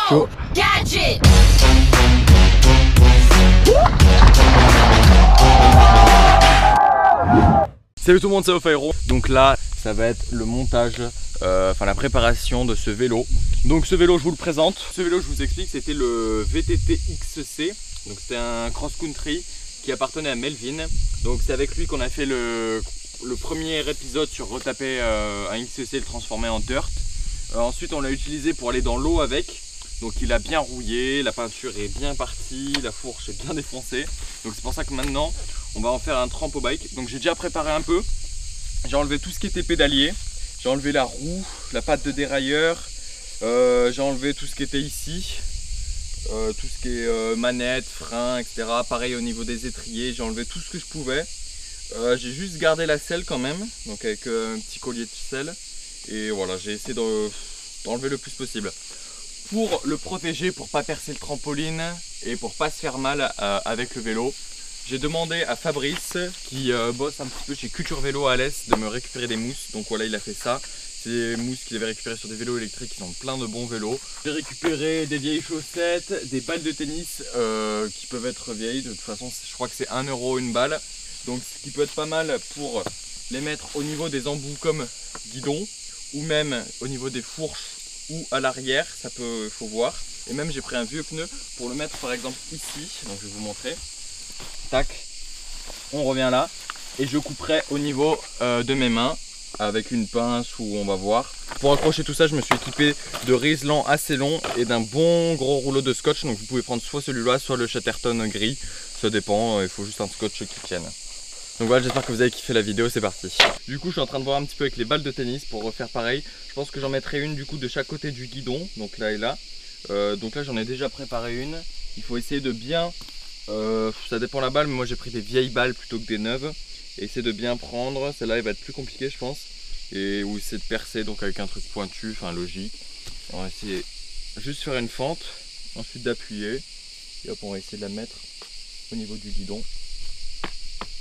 Chaud. Salut tout le monde, c'est Ophairo. Donc là, ça va être le montage, enfin la préparation de ce vélo. Donc ce vélo, je vous le présente. Ce vélo, je vous explique, c'était le VTT XC. Donc c'était un cross-country qui appartenait à Melvin. Donc c'est avec lui qu'on a fait le premier épisode sur retaper un XC, le transformer en dirt. Ensuite, on l'a utilisé pour aller dans l'eau avec. Donc il a bien rouillé, la peinture est bien partie, la fourche est bien défoncée. Donc c'est pour ça que maintenant on va en faire un trampo bike. Donc j'ai déjà préparé un peu. J'ai enlevé tout ce qui était pédalier. J'ai enlevé la roue, la patte de dérailleur. J'ai enlevé tout ce qui était ici. Tout ce qui est manette, frein, etc. Pareil au niveau des étriers, j'ai enlevé tout ce que je pouvais. J'ai juste gardé la selle quand même. Donc avec un petit collier de selle. Et voilà, j'ai essayé d'enlever le plus possible. Pour le protéger, pour pas percer le trampoline et pour pas se faire mal avec le vélo, j'ai demandé à Fabrice qui bosse un petit peu chez Culture Vélo à l'Est de me récupérer des mousses. Donc voilà, il a fait ça. C'est des mousses qu'il avait récupérées sur des vélos électriques qui sont plein de bons vélos. J'ai récupéré des vieilles chaussettes, des balles de tennis qui peuvent être vieilles. De toute façon, je crois que c'est 1 € une balle. Donc ce qui peut être pas mal pour les mettre au niveau des embouts comme guidon ou même au niveau des fourches ou à l'arrière, ça peut, faut voir. Et même j'ai pris un vieux pneu pour le mettre par exemple ici, donc je vais vous montrer. Tac, on revient là et je couperai au niveau de mes mains avec une pince ou on va voir. Pour accrocher tout ça, je me suis équipé de riselant assez long et d'un bon gros rouleau de scotch. Donc vous pouvez prendre soit celui-là, soit le Chatterton gris, ça dépend, il faut juste un scotch qui tienne. Donc voilà, j'espère que vous avez kiffé la vidéo, c'est parti. Du coup, je suis en train de voir un petit peu avec les balles de tennis pour refaire pareil. Je pense que j'en mettrai une du coup de chaque côté du guidon, donc là et là. Donc là, j'en ai déjà préparé une. Il faut essayer de bien, ça dépend la balle, mais moi j'ai pris des vieilles balles plutôt que des neuves. Et essayer de bien prendre, celle-là elle va être plus compliquée je pense. Et ou essayer de percer, donc avec un truc pointu, enfin logique. On va essayer juste faire une fente, ensuite d'appuyer. Et hop, on va essayer de la mettre au niveau du guidon.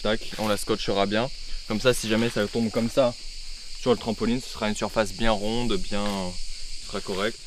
Tac, on la scotchera bien. Comme ça, si jamais ça tombe comme ça sur le trampoline, ce sera une surface bien ronde, bien, ce sera correct.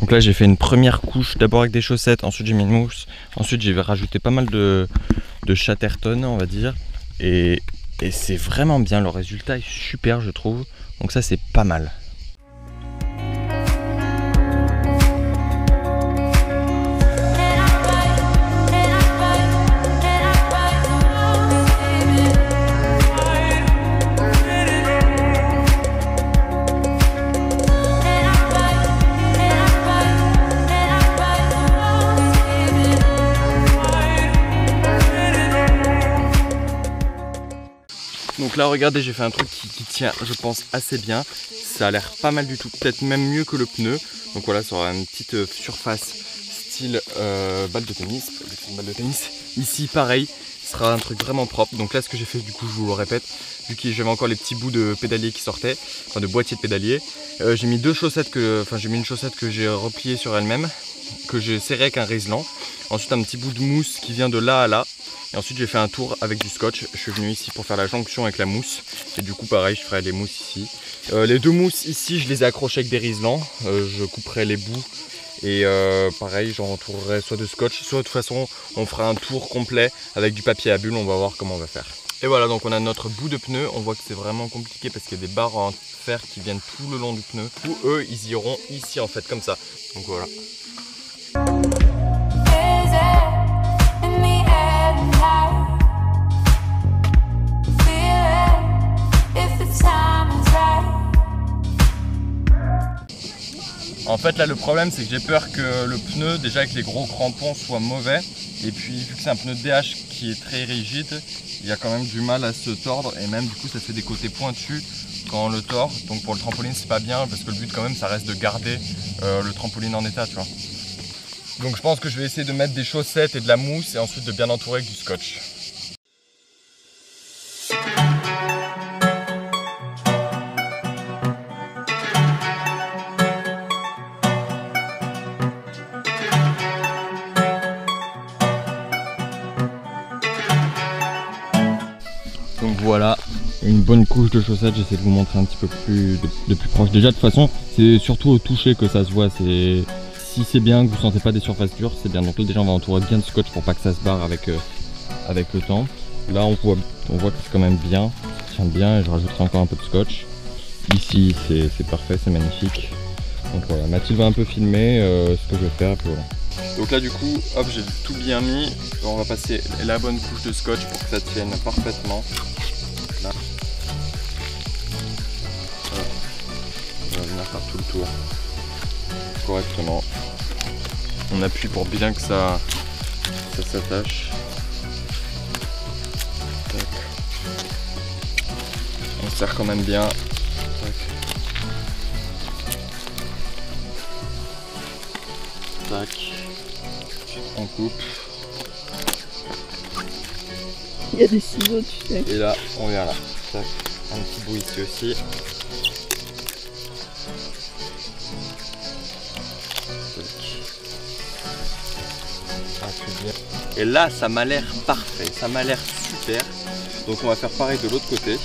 Donc là j'ai fait une première couche d'abord avec des chaussettes, ensuite j'ai mis une mousse, ensuite j'ai rajouté pas mal de Chatterton on va dire et c'est vraiment bien, le résultat est super je trouve, donc ça c'est pas mal. Donc là regardez, j'ai fait un truc qui tient je pense assez bien, ça a l'air pas mal du tout, peut-être même mieux que le pneu. Donc voilà, ça aura une petite surface style balle de tennis, ici pareil, ce sera un truc vraiment propre. Donc là ce que j'ai fait du coup, je vous le répète, vu que j'avais encore les petits bouts de pédalier qui sortaient, enfin de boîtier de pédalier, j'ai mis deux chaussettes j'ai mis une chaussette que j'ai repliée sur elle-même, que j'ai serré avec un riselant, ensuite un petit bout de mousse qui vient de là à là. Et ensuite j'ai fait un tour avec du scotch, je suis venu ici pour faire la jonction avec la mousse. Et du coup pareil, je ferai les mousses ici. Les deux mousses ici, je les ai accrochées avec des riselants. Je couperai les bouts et pareil, j'en entourerai soit de scotch, soit de toute façon on fera un tour complet avec du papier à bulles, on va voir comment on va faire. Et voilà, donc on a notre bout de pneu, on voit que c'est vraiment compliqué parce qu'il y a des barres en fer qui viennent tout le long du pneu. Où eux, ils iront ici en fait, comme ça. Donc voilà. If the time is right. En fait là le problème c'est que j'ai peur que le pneu déjà avec les gros crampons soit mauvais. Et puis vu que c'est un pneu DH qui est très rigide, il y a quand même du mal à se tordre. Et même du coup ça fait des côtés pointus quand on le tord. Donc pour le trampoline c'est pas bien parce que le but quand même ça reste de garder le trampoline en état, tu vois. Donc je pense que je vais essayer de mettre des chaussettes et de la mousse et ensuite de bien entourer avec du scotch. Donc voilà, une bonne couche de chaussettes, j'essaie de vous montrer un petit peu plus de plus proche. Déjà de toute façon, c'est surtout au toucher que ça se voit. Si c'est bien, que vous ne sentez pas des surfaces dures, c'est bien. Donc là déjà on va entourer bien de scotch pour pas que ça se barre avec le temps. Là on voit que c'est quand même bien, ça tient bien et je rajouterai encore un peu de scotch. Ici c'est parfait, c'est magnifique. Donc voilà, Mathilde va un peu filmer ce que je vais faire, puis voilà. Donc là du coup, hop, j'ai tout bien mis. On va passer la bonne couche de scotch pour que ça tienne parfaitement. Là. Voilà. On va venir faire tout le tour correctement. On appuie pour bien que ça s'attache. On serre quand même bien. Tac. Tac. On coupe. Il y a des ciseaux, tu sais. Et là, on vient là. Tac. Un petit bout ici aussi. Et là, ça m'a l'air parfait. Ça m'a l'air super. Donc on va faire pareil de l'autre côté.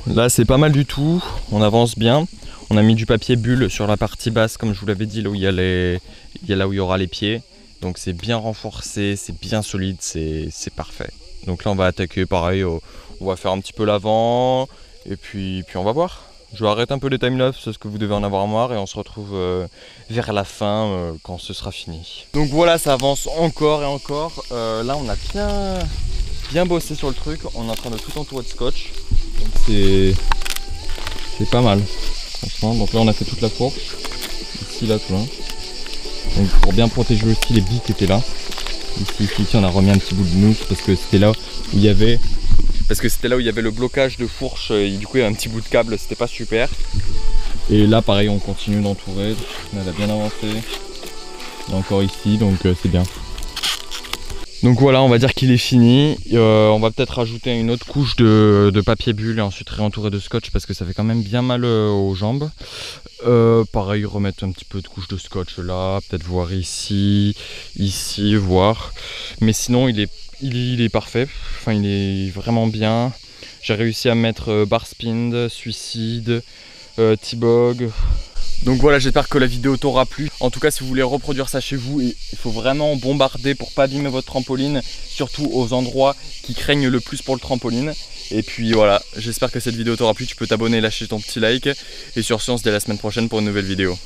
Là c'est pas mal du tout, on avance bien. On a mis du papier bulle sur la partie basse comme je vous l'avais dit, là où il y aura les pieds. Donc c'est bien renforcé, c'est bien solide, c'est parfait. Donc là on va attaquer pareil, on va faire un petit peu l'avant et puis on va voir. Je vais arrêter un peu les timelapses parce que vous devez en avoir marre et on se retrouve vers la fin quand ce sera fini. Donc voilà, ça avance encore et encore. Là on a bien bossé sur le truc, on est en train de tout entourer de scotch. C'est pas mal, franchement. Donc là on a fait toute la fourche, ici, là, tout là. Donc pour bien protéger aussi les billes qui étaient là. Ici on a remis un petit bout de mousse parce que c'était là où il y avait le blocage de fourche et du coup il y avait un petit bout de câble, c'était pas super. Et là pareil on continue d'entourer, elle a bien avancé. Et encore ici, donc c'est bien. Donc voilà, on va dire qu'il est fini. On va peut-être rajouter une autre couche de papier bulle et ensuite réentourer de scotch parce que ça fait quand même bien mal aux jambes. Pareil, remettre un petit peu de couche de scotch là, peut-être voir ici, voir. Mais sinon il est parfait, enfin il est vraiment bien. J'ai réussi à mettre bar spin, suicide, T-bog. Donc voilà, j'espère que la vidéo t'aura plu. En tout cas, si vous voulez reproduire ça chez vous, il faut vraiment bombarder pour pas abîmer votre trampoline, surtout aux endroits qui craignent le plus pour le trampoline. Et puis voilà, j'espère que cette vidéo t'aura plu. Tu peux t'abonner, lâcher ton petit like. Et sur ce, on se dit à la semaine prochaine pour une nouvelle vidéo.